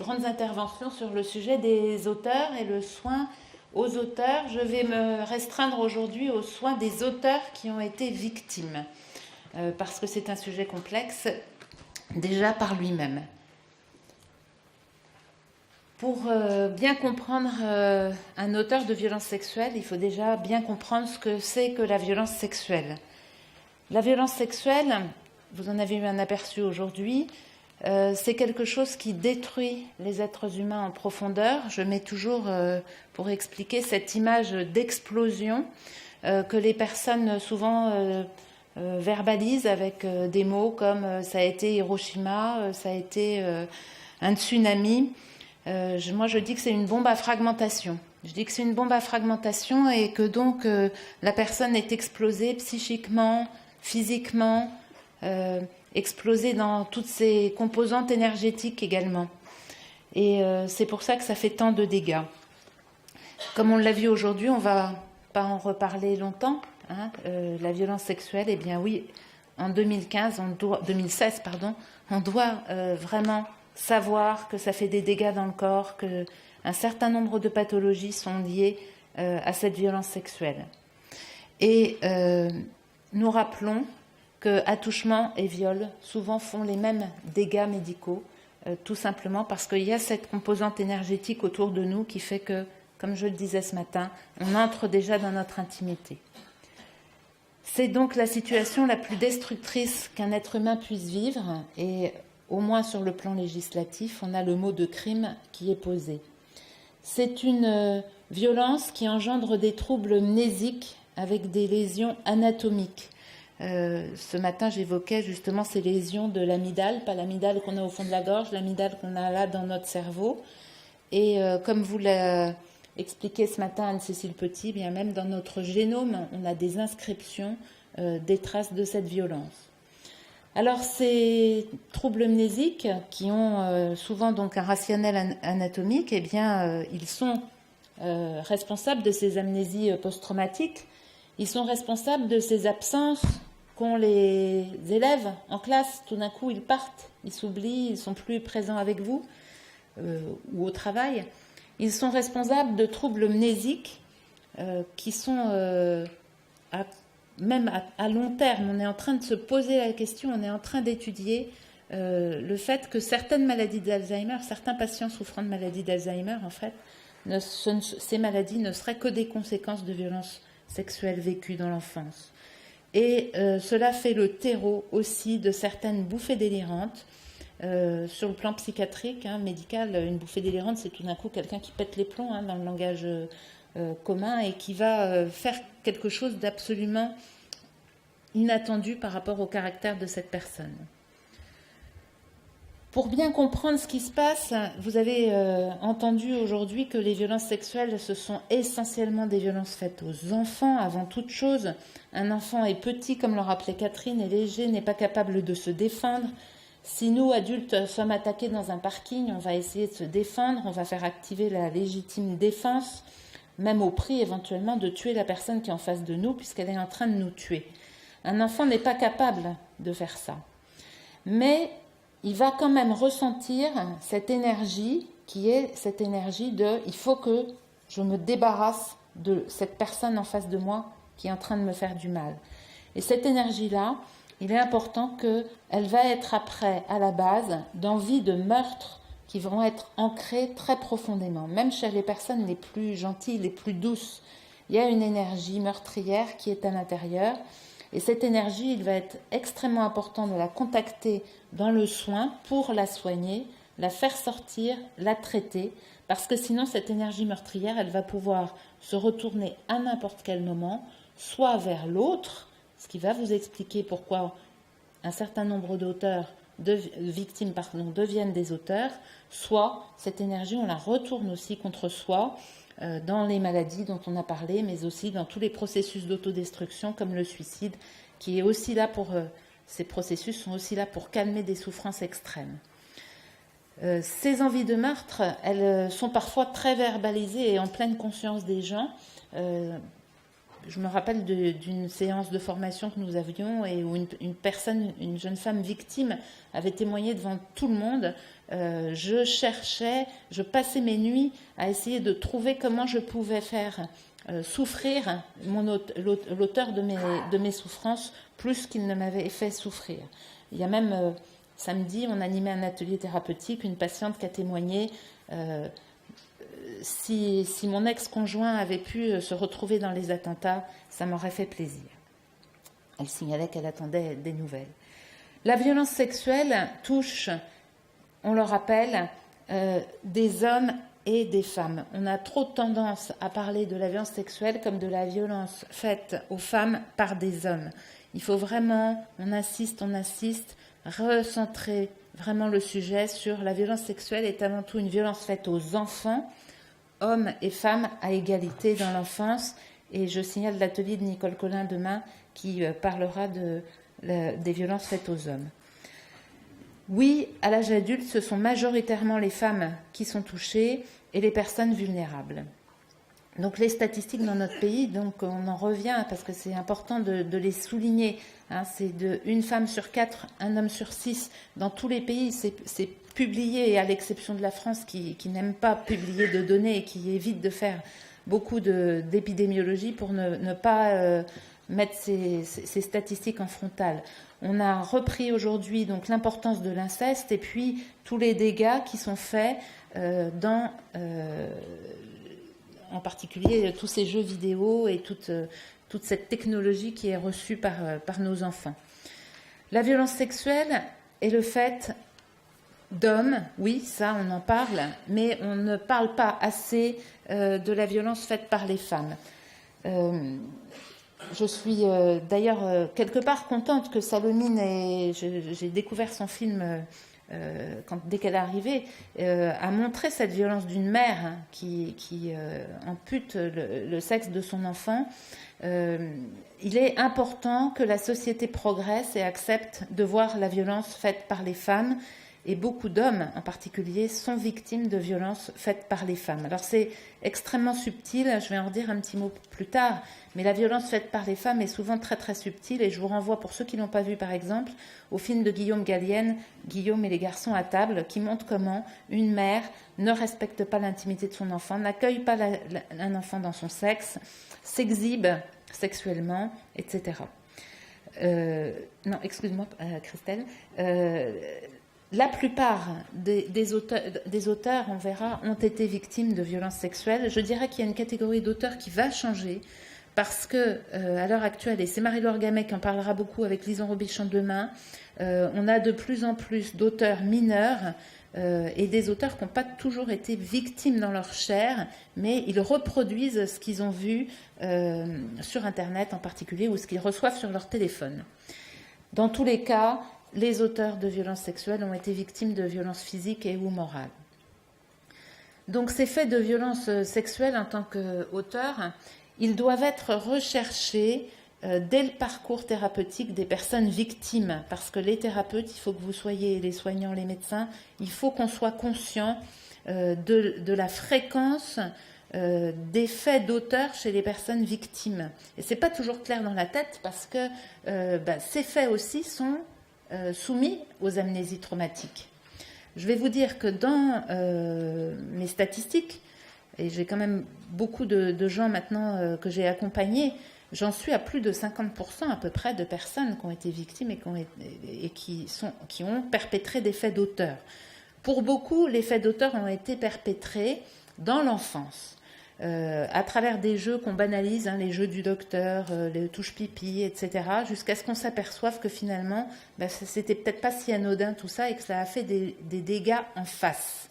grandes interventions sur le sujet des auteurs et le soin aux auteurs. Je vais me restreindre aujourd'hui aux soins des auteurs qui ont été victimes, parce que c'est un sujet complexe déjà par lui-même. Pour bien comprendre un auteur de violence sexuelle, il faut déjà bien comprendre ce que c'est que la violence sexuelle. La violence sexuelle, vous en avez eu un aperçu aujourd'hui, c'est quelque chose qui détruit les êtres humains en profondeur. Je mets toujours, pour expliquer, cette image d'explosion que les personnes souvent verbalisent avec des mots comme ça a été Hiroshima, ça a été un tsunami. Moi, je dis que c'est une bombe à fragmentation. Je dis que c'est une bombe à fragmentation et que donc la personne est explosée psychiquement, physiquement, explosée dans toutes ses composantes énergétiques également. Et c'est pour ça que ça fait tant de dégâts. Comme on l'a vu aujourd'hui, on ne va pas en reparler longtemps. La violence sexuelle, eh bien oui, en 2016, on doit vraiment savoir que ça fait des dégâts dans le corps, qu'un certain nombre de pathologies sont liées à cette violence sexuelle. Et nous rappelons que attouchement et viol souvent font les mêmes dégâts médicaux, tout simplement parce qu'il y a cette composante énergétique autour de nous qui fait que, comme je le disais ce matin, on entre déjà dans notre intimité. C'est donc la situation la plus destructrice qu'un être humain puisse vivre, et au moins sur le plan législatif, on a le mot de crime qui est posé. C'est une violence qui engendre des troubles mnésiques avec des lésions anatomiques. Ce matin, j'évoquais justement ces lésions de l'amygdale, pas l'amygdale qu'on a au fond de la gorge, l'amygdale qu'on a là dans notre cerveau. Et comme vous l'a expliqué ce matin Anne-Cécile Petit, bien même dans notre génome, on a des inscriptions, des traces de cette violence. Alors ces troubles mnésiques qui ont souvent donc un rationnel anatomique, eh bien ils sont responsables de ces amnésies post-traumatiques, ils sont responsables de ces absences qu'ont les élèves en classe. Tout d'un coup ils partent, ils s'oublient, ils ne sont plus présents avec vous ou au travail. Ils sont responsables de troubles mnésiques qui sont même à long terme. On est en train de se poser la question, on est en train d'étudier le fait que certaines maladies d'Alzheimer, certains patients souffrant de maladies d'Alzheimer, en fait, ces maladies ne seraient que des conséquences de violences sexuelles vécues dans l'enfance. Et cela fait le terreau aussi de certaines bouffées délirantes. Sur le plan psychiatrique, médical, une bouffée délirante, c'est tout d'un coup quelqu'un qui pète les plombs dans le langage commun et qui va faire quelque chose d'absolument inattendu par rapport au caractère de cette personne. Pour bien comprendre ce qui se passe, vous avez entendu aujourd'hui que les violences sexuelles, ce sont essentiellement des violences faites aux enfants avant toute chose. Un enfant est petit, comme le rappelait Catherine, est léger, n'est pas capable de se défendre. Si nous, adultes, sommes attaqués dans un parking, on va essayer de se défendre, on va faire activer la légitime défense, même au prix éventuellement de tuer la personne qui est en face de nous puisqu'elle est en train de nous tuer. Un enfant n'est pas capable de faire ça. Mais il va quand même ressentir cette énergie qui est cette énergie de « il faut que je me débarrasse de cette personne en face de moi qui est en train de me faire du mal ». Et cette énergie-là, il est important qu'elle va être après, à la base, d'envies de meurtre qui vont être ancrées très profondément. Même chez les personnes les plus gentilles, les plus douces, il y a une énergie meurtrière qui est à l'intérieur. Et cette énergie, il va être extrêmement important de la contacter dans le soin pour la soigner, la faire sortir, la traiter, parce que sinon cette énergie meurtrière, elle va pouvoir se retourner à n'importe quel moment, soit vers l'autre, ce qui va vous expliquer pourquoi un certain nombre victimes deviennent des auteurs, soit cette énergie, on la retourne aussi contre soi dans les maladies dont on a parlé, mais aussi dans tous les processus d'autodestruction comme le suicide, qui est aussi là ces processus sont aussi là pour calmer des souffrances extrêmes. Ces envies de meurtre, elles sont parfois très verbalisées et en pleine conscience des gens. je me rappelle d'une séance de formation que nous avions et où une jeune femme victime avait témoigné devant tout le monde. Je passais mes nuits à essayer de trouver comment je pouvais faire souffrir l'auteur de mes souffrances plus qu'il ne m'avait fait souffrir. Il y a même samedi, on animait un atelier thérapeutique, une patiente qui a témoigné si mon ex-conjoint avait pu se retrouver dans les attentats, ça m'aurait fait plaisir. Elle signalait qu'elle attendait des nouvelles. La violence sexuelle touche, on le rappelle, des hommes et des femmes. On a trop tendance à parler de la violence sexuelle comme de la violence faite aux femmes par des hommes. Il faut vraiment, on insiste, recentrer vraiment le sujet sur la violence sexuelle est avant tout une violence faite aux enfants, hommes et femmes à égalité dans l'enfance. Et je signale l'atelier de Nicole Collin demain qui parlera des violences faites aux hommes. Oui, à l'âge adulte, ce sont majoritairement les femmes qui sont touchées et les personnes vulnérables. Donc les statistiques dans notre pays, donc on en revient parce que c'est important de les souligner. Hein, c'est une femme sur 4, un homme sur 6. Dans tous les pays, c'est publié, et à l'exception de la France qui n'aime pas publier de données et qui évite de faire beaucoup d'épidémiologie pour ne pas mettre ces statistiques en frontale. On a repris aujourd'hui donc l'importance de l'inceste et puis tous les dégâts qui sont faits en particulier tous ces jeux vidéo et toute cette technologie qui est reçue par nos enfants. La violence sexuelle est le fait d'hommes, oui, ça on en parle, mais on ne parle pas assez de la violence faite par les femmes. Je suis d'ailleurs quelque part contente que Salomine j'ai découvert son film dès qu'elle est arrivée, a montré cette violence d'une mère qui ampute le sexe de son enfant. Il est important que la société progresse et accepte de voir la violence faite par les femmes. Et beaucoup d'hommes, en particulier, sont victimes de violences faites par les femmes. Alors c'est extrêmement subtil, je vais en redire un petit mot plus tard, mais la violence faite par les femmes est souvent très très subtile, et je vous renvoie, pour ceux qui ne l'ont pas vu par exemple, au film de Guillaume Gallienne, Guillaume et les garçons à table, qui montre comment une mère ne respecte pas l'intimité de son enfant, n'accueille pas un enfant dans son sexe, s'exhibe sexuellement, etc. Non, excuse-moi Christelle. La plupart des auteurs, on verra, ont été victimes de violences sexuelles. Je dirais qu'il y a une catégorie d'auteurs qui va changer parce que, à l'heure actuelle, et c'est Marie-Laure Gamet qui en parlera beaucoup avec Lison Robichon demain, on a de plus en plus d'auteurs mineurs et des auteurs qui n'ont pas toujours été victimes dans leur chair, mais ils reproduisent ce qu'ils ont vu sur Internet en particulier ou ce qu'ils reçoivent sur leur téléphone. Dans tous les cas, les auteurs de violences sexuelles ont été victimes de violences physiques et ou morales. Donc ces faits de violences sexuelles en tant qu'auteurs, ils doivent être recherchés dès le parcours thérapeutique des personnes victimes, parce que les thérapeutes, il faut que vous soyez les soignants, les médecins, il faut qu'on soit conscient de la fréquence des faits d'auteur chez les personnes victimes. Et c'est pas toujours clair dans la tête parce que ces faits aussi sont soumis aux amnésies traumatiques. Je vais vous dire que dans mes statistiques, et j'ai quand même beaucoup de gens maintenant que j'ai accompagnés, j'en suis à plus de 50% à peu près de personnes qui ont été victimes et qui ont perpétré des faits d'auteur. Pour beaucoup, les faits d'auteur ont été perpétrés dans l'enfance. À travers des jeux qu'on banalise, hein, les jeux du docteur, les touches pipi, etc., jusqu'à ce qu'on s'aperçoive que finalement, c'était peut-être pas si anodin tout ça et que ça a fait des dégâts en face.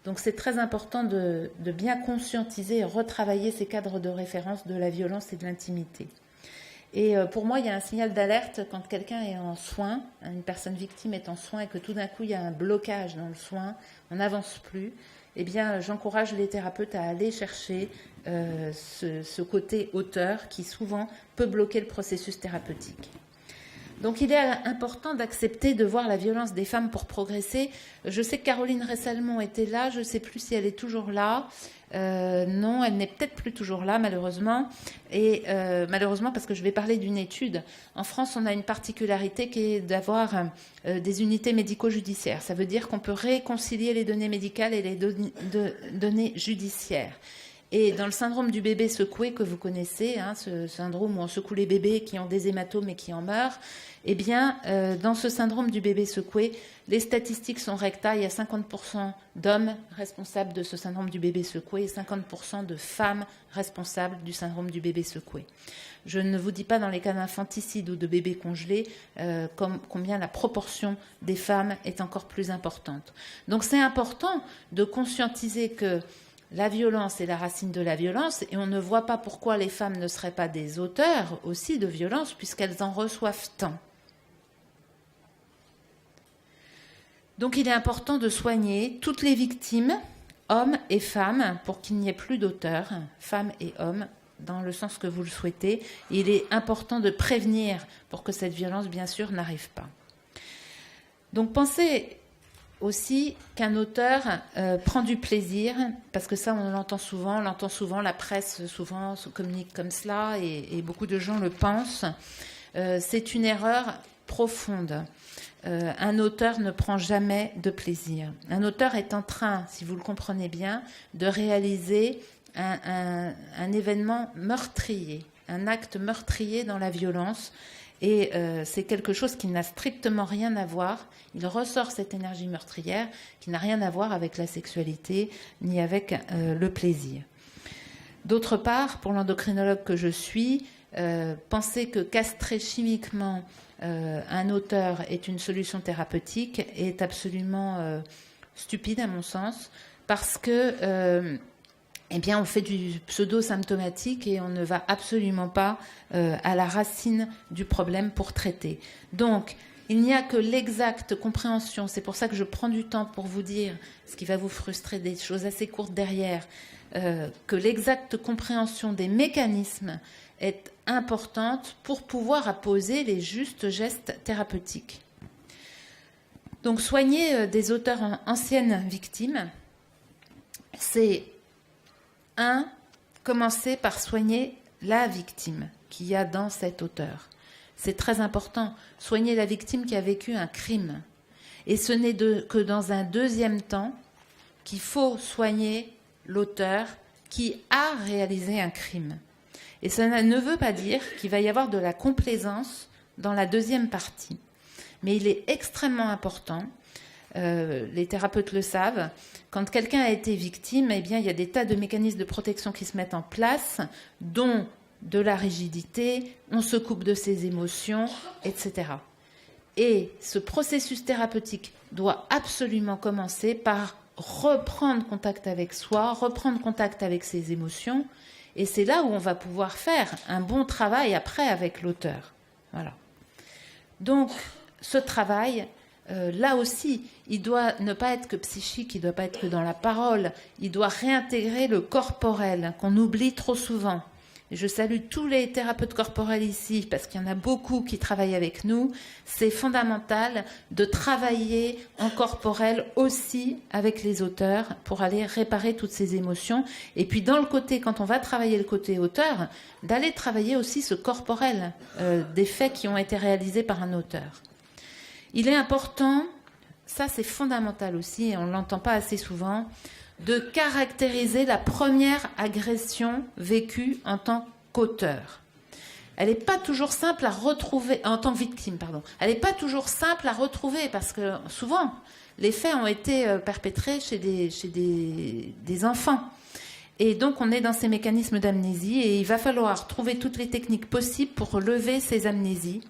Donc c'est très important de bien conscientiser et retravailler ces cadres de référence de la violence et de l'intimité. Et pour moi, il y a un signal d'alerte quand quelqu'un est en soins, une personne victime est en soins et que tout d'un coup, il y a un blocage dans le soin, on n'avance plus. Eh bien, j'encourage les thérapeutes à aller chercher ce côté auteur qui souvent peut bloquer le processus thérapeutique. Donc il est important d'accepter de voir la violence des femmes pour progresser. Je sais que Caroline Ressalmon était là, je ne sais plus si elle est toujours là. Non, elle n'est peut-être plus toujours là, malheureusement. Et malheureusement, parce que je vais parler d'une étude. En France, on a une particularité qui est d'avoir des unités médico-judiciaires. Ça veut dire qu'on peut réconcilier les données médicales et les données judiciaires. Et dans le syndrome du bébé secoué que vous connaissez, hein, ce syndrome où on secoue les bébés qui ont des hématomes et qui en meurent, eh bien, dans ce syndrome du bébé secoué, les statistiques sont recta. Il y a 50% d'hommes responsables de ce syndrome du bébé secoué et 50% de femmes responsables du syndrome du bébé secoué. Je ne vous dis pas dans les cas d'infanticide ou de bébés congelés combien la proportion des femmes est encore plus importante. Donc c'est important de conscientiser que la violence est la racine de la violence et on ne voit pas pourquoi les femmes ne seraient pas des auteurs aussi de violence puisqu'elles en reçoivent tant. Donc il est important de soigner toutes les victimes, hommes et femmes, pour qu'il n'y ait plus d'auteurs, femmes et hommes, dans le sens que vous le souhaitez. Il est important de prévenir pour que cette violence, bien sûr, n'arrive pas. Donc pensez aussi qu'un auteur prend du plaisir, parce que ça on l'entend souvent, la presse souvent se communique comme cela et beaucoup de gens le pensent. C'est une erreur profonde. Un auteur ne prend jamais de plaisir. Un auteur est en train, si vous le comprenez bien, de réaliser un événement meurtrier, un acte meurtrier dans la violence. Et c'est quelque chose qui n'a strictement rien à voir. Il ressort cette énergie meurtrière qui n'a rien à voir avec la sexualité ni avec le plaisir. D'autre part, pour l'endocrinologue que je suis, penser que castrer chimiquement un auteur est une solution thérapeutique est absolument stupide à mon sens, parce que eh bien, on fait du pseudo-symptomatique et on ne va absolument pas à la racine du problème pour traiter. Donc, il n'y a que l'exacte compréhension, c'est pour ça que je prends du temps pour vous dire, ce qui va vous frustrer, des choses assez courtes derrière, que l'exacte compréhension des mécanismes est importante pour pouvoir apposer les justes gestes thérapeutiques. Donc, soigner des auteurs anciennes victimes, c'est commencer par soigner la victime qu'il y a dans cet auteur. C'est très important. Soigner la victime qui a vécu un crime. Et ce n'est que dans un deuxième temps qu'il faut soigner l'auteur qui a réalisé un crime. Et ça ne veut pas dire qu'il va y avoir de la complaisance dans la deuxième partie. Mais il est extrêmement important, les thérapeutes le savent, quand quelqu'un a été victime, eh bien, il y a des tas de mécanismes de protection qui se mettent en place, dont de la rigidité, on se coupe de ses émotions, etc. Et ce processus thérapeutique doit absolument commencer par reprendre contact avec soi, reprendre contact avec ses émotions, et c'est là où on va pouvoir faire un bon travail après avec l'auteur. Voilà. Donc, ce travail, là aussi, il doit ne pas être que psychique, il ne doit pas être que dans la parole, il doit réintégrer le corporel, qu'on oublie trop souvent. Et je salue tous les thérapeutes corporels ici, parce qu'il y en a beaucoup qui travaillent avec nous. C'est fondamental de travailler en corporel aussi avec les auteurs pour aller réparer toutes ces émotions. Et puis dans le côté, quand on va travailler le côté auteur, d'aller travailler aussi ce corporel des faits qui ont été réalisés par un auteur. Il est important, ça c'est fondamental aussi, et on ne l'entend pas assez souvent, de caractériser la première agression vécue en tant qu'auteur. Elle n'est pas toujours simple à retrouver, en tant que victime, pardon. Elle n'est pas toujours simple à retrouver parce que souvent, les faits ont été perpétrés chez des enfants. Et donc, on est dans ces mécanismes d'amnésie et il va falloir trouver toutes les techniques possibles pour lever ces amnésies.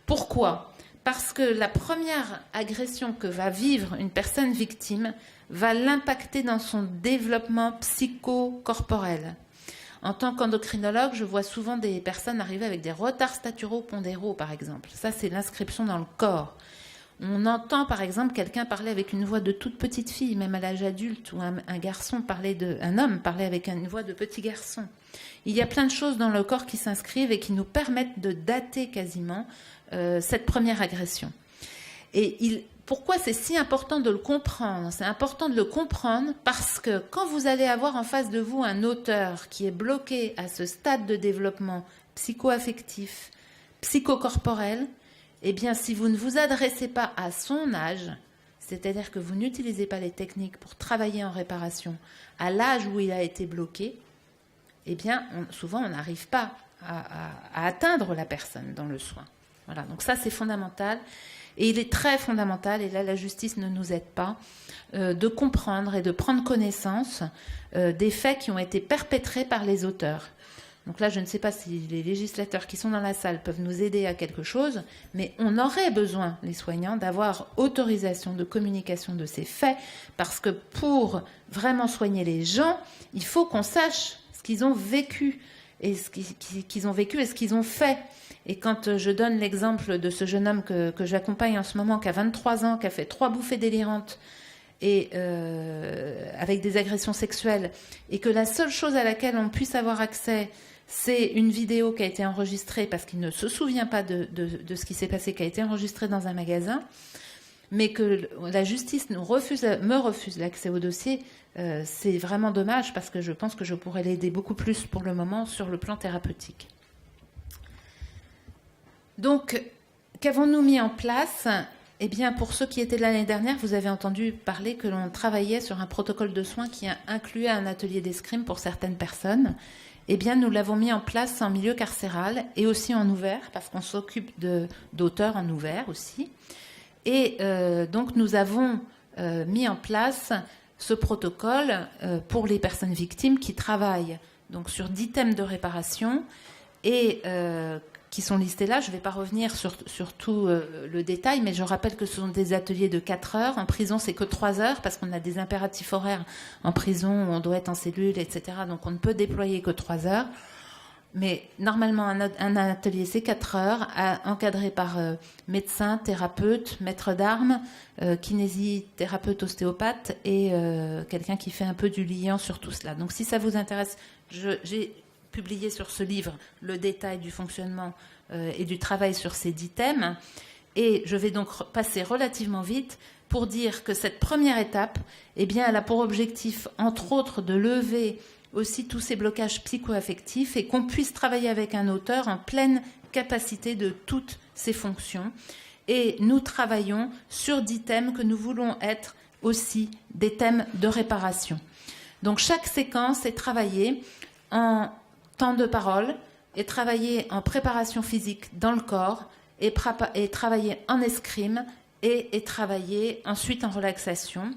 Pourquoi ? Parce que la première agression que va vivre une personne victime va l'impacter dans son développement psycho-corporel. En tant qu'endocrinologue, je vois souvent des personnes arriver avec des retards staturo-pondéraux, par exemple. Ça, c'est l'inscription dans le corps. On entend par exemple quelqu'un parler avec une voix de toute petite fille, même à l'âge adulte, ou un garçon un homme parler avec une voix de petit garçon. Il y a plein de choses dans le corps qui s'inscrivent et qui nous permettent de dater quasiment cette première agression. Et pourquoi c'est si important de le comprendre? C'est important de le comprendre parce que quand vous allez avoir en face de vous un auteur qui est bloqué à ce stade de développement psycho-affectif, psychocorporel, eh bien, si vous ne vous adressez pas à son âge, c'est-à-dire que vous n'utilisez pas les techniques pour travailler en réparation à l'âge où il a été bloqué, eh bien, souvent, on n'arrive pas à atteindre la personne dans le soin. Voilà, donc ça, c'est fondamental. Et il est très fondamental, et là, la justice ne nous aide pas, de comprendre et de prendre connaissance des faits qui ont été perpétrés par les auteurs. Donc là, je ne sais pas si les législateurs qui sont dans la salle peuvent nous aider à quelque chose, mais on aurait besoin, les soignants, d'avoir autorisation de communication de ces faits, parce que pour vraiment soigner les gens, il faut qu'on sache ce qu'ils ont vécu, et ce qu'ils ont vécu et ce qu'ils ont fait. Et quand je donne l'exemple de ce jeune homme que j'accompagne en ce moment, qui a 23 ans, qui a fait 3 bouffées délirantes, et avec des agressions sexuelles, et que la seule chose à laquelle on puisse avoir accès, c'est une vidéo qui a été enregistrée, parce qu'il ne se souvient pas de ce qui s'est passé, qui a été enregistrée dans un magasin, mais que la justice me refuse l'accès au dossier, c'est vraiment dommage, parce que je pense que je pourrais l'aider beaucoup plus pour le moment sur le plan thérapeutique. Donc, qu'avons-nous mis en place ? Eh bien, pour ceux qui étaient de l'année dernière, vous avez entendu parler que l'on travaillait sur un protocole de soins qui incluait un atelier d'escrime pour certaines personnes. Eh bien, nous l'avons mis en place en milieu carcéral et aussi en ouvert, parce qu'on s'occupe d'auteurs en ouvert aussi. Et donc, nous avons mis en place ce protocole pour les personnes victimes qui travaillent donc, sur 10 thèmes de réparation et qui sont listés là. Je ne vais pas revenir sur tout le détail, mais je rappelle que ce sont des ateliers de 4 heures. En prison, c'est que 3 heures, parce qu'on a des impératifs horaires en prison, où on doit être en cellule, etc. Donc, on ne peut déployer que 3 heures. Mais normalement, un atelier, c'est 4 heures, encadré par médecin, thérapeute, maître d'armes, kinésithérapeute, ostéopathe et quelqu'un qui fait un peu du liant sur tout cela. Donc, si ça vous intéresse, j'ai publié sur ce livre le détail du fonctionnement et du travail sur ces 10 thèmes. Et je vais donc passer relativement vite pour dire que cette première étape, eh bien, elle a pour objectif, entre autres, de lever aussi tous ces blocages psycho-affectifs et qu'on puisse travailler avec un auteur en pleine capacité de toutes ses fonctions. Et nous travaillons sur 10 thèmes que nous voulons être aussi des thèmes de réparation. Donc chaque séquence est travaillée en temps de parole, est travaillée en préparation physique dans le corps, est travaillée en escrime et est travaillée ensuite en relaxation.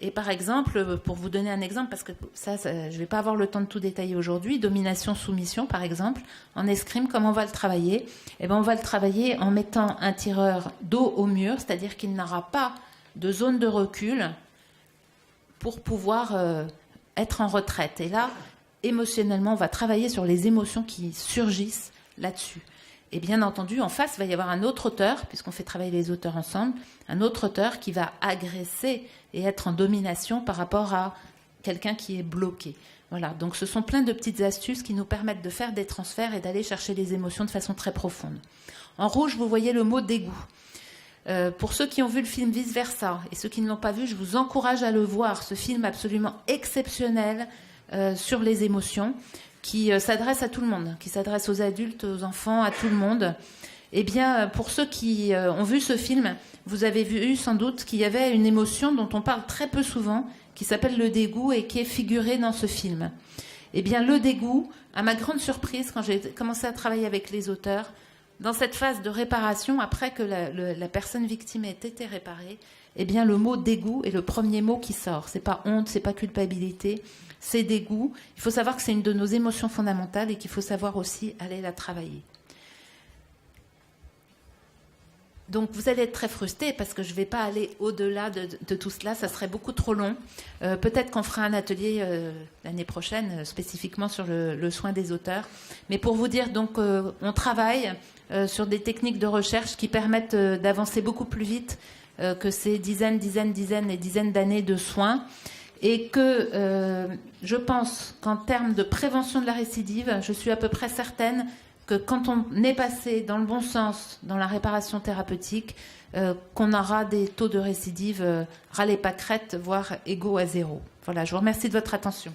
Et par exemple, pour vous donner un exemple, parce que ça je ne vais pas avoir le temps de tout détailler aujourd'hui, domination-soumission par exemple, en escrime, comment on va le travailler ? Eh bien, on va le travailler en mettant un tireur dos au mur, c'est-à-dire qu'il n'aura pas de zone de recul pour pouvoir être en retraite. Et là, émotionnellement, on va travailler sur les émotions qui surgissent là-dessus. Et bien entendu, en face, il va y avoir un autre auteur, puisqu'on fait travailler les auteurs ensemble, un autre auteur qui va agresser et être en domination par rapport à quelqu'un qui est bloqué. Voilà, donc ce sont plein de petites astuces qui nous permettent de faire des transferts et d'aller chercher les émotions de façon très profonde. En rouge, vous voyez le mot dégoût. Pour ceux qui ont vu le film Vice Versa, et ceux qui ne l'ont pas vu, je vous encourage à le voir, ce film absolument exceptionnel sur les émotions, qui s'adresse à tout le monde, qui s'adresse aux adultes, aux enfants, à tout le monde. Eh bien, pour ceux qui ont vu ce film, vous avez vu sans doute qu'il y avait une émotion dont on parle très peu souvent, qui s'appelle le dégoût et qui est figurée dans ce film. Eh bien, le dégoût, à ma grande surprise, quand j'ai commencé à travailler avec les auteurs, dans cette phase de réparation, après que la personne victime ait été réparée, eh bien, le mot dégoût est le premier mot qui sort. C'est pas honte, c'est pas culpabilité, c'est dégoût. Il faut savoir que c'est une de nos émotions fondamentales et qu'il faut savoir aussi aller la travailler. Donc, vous allez être très frustrés parce que je ne vais pas aller au-delà de tout cela. Ça serait beaucoup trop long. Peut-être qu'on fera un atelier l'année prochaine spécifiquement sur le soin des auteurs. Mais pour vous dire, donc, on travaille sur des techniques de recherche qui permettent d'avancer beaucoup plus vite que c'est dizaines et dizaines d'années de soins. Et que je pense qu'en termes de prévention de la récidive, je suis à peu près certaine que quand on est passé dans le bon sens dans la réparation thérapeutique, qu'on aura des taux de récidive ras les pâquerettes, voire égaux à 0. Voilà, je vous remercie de votre attention.